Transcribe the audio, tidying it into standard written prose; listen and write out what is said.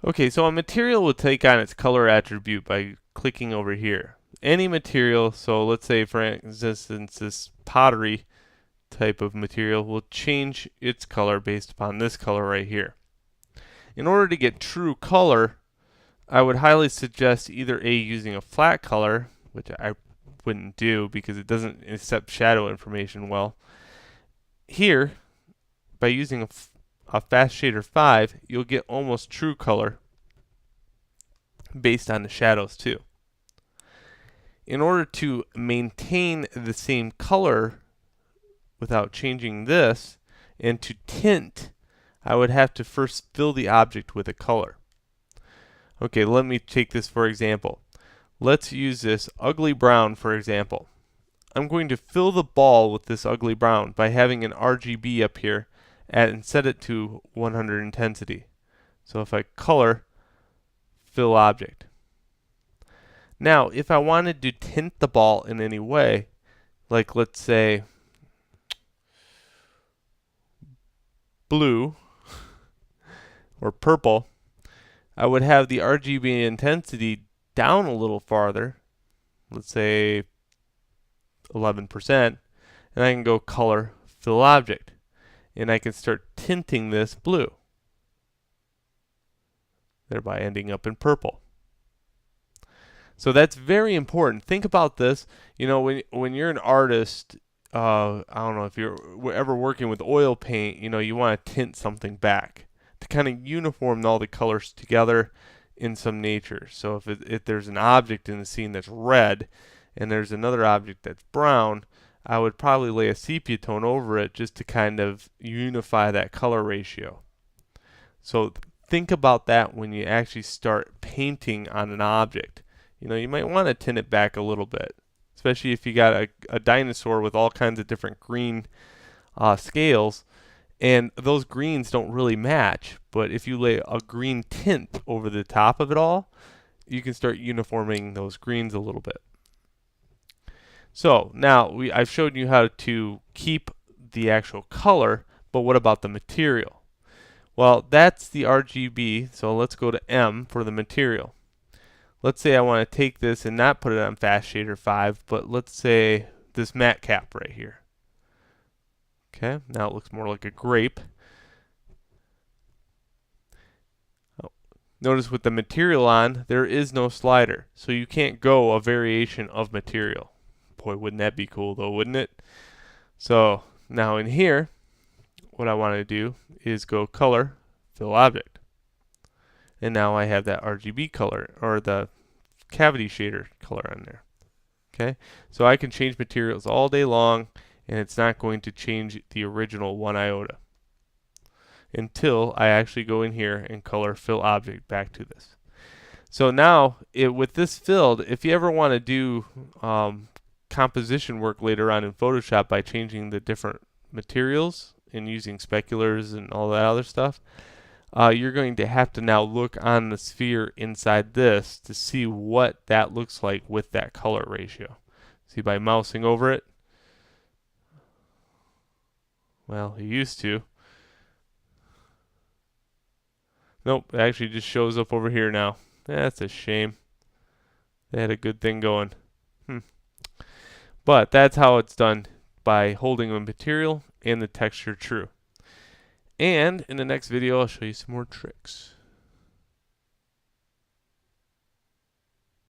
Okay, so a material will take on its color attribute by clicking over here. Any material, so let's say for instance this pottery type of material will change its color based upon this color right here. In order to get true color, I would highly suggest either A, using a flat color, which I wouldn't do because it doesn't accept shadow information well. Here, by using a fast shader 5, you'll get almost true color based on the shadows too. In order to maintain the same color without changing this, and to tint, I would have to first fill the object with a color. Okay, let me take this for example. Let's use this ugly brown for example. I'm going to fill the ball with this ugly brown by having an RGB up here and set it to 100 intensity. So if I color fill object. Now, if I wanted to tint the ball in any way, like let's say blue or purple, I would have the RGB intensity down a little farther, let's say 11%, and I can go color fill object, and I can start tinting this blue, thereby ending up in purple. So that's very important. Think about this. You know, when you're an artist, I don't know if you're ever working with oil paint. You know, you want to tint something back to kind of uniform all the colors together in some nature. So if there's an object in the scene that's red, and there's another object that's brown, I would probably lay a sepia tone over it just to kind of unify that color ratio. So think about that when you actually start painting on an object. You know, you might want to tint it back a little bit, especially if you got a dinosaur with all kinds of different green scales, and those greens don't really match. But if you lay a green tint over the top of it all, you can start uniforming those greens a little bit. So now I've showed you how to keep the actual color, but what about the material? Well, that's the RGB, so let's go to M for the material. Let's say I want to take this and not put it on Fast Shader 5, but let's say this matte cap right here. Okay, now it looks more like a grape. Oh. Notice with the material on, there is no slider, so you can't go a variation of material. Boy, wouldn't that be cool though, wouldn't it? So now in here, what I want to do is go color, fill object. And now I have that RGB color, or the cavity shader color on there. Okay, so I can change materials all day long, and it's not going to change the original 1 iota until I actually go in here and color fill object back to this. So now, with this filled, if you ever want to do composition work later on in Photoshop by changing the different materials and using speculars and all that other stuff, you're going to have to now look on the sphere inside this to see what that looks like with that color ratio. See, by mousing over it, well, it used to. Nope, it actually just shows up over here now. That's a shame. They had a good thing going. But that's how it's done, by holding the material and the texture true. And in the next video, I'll show you some more tricks.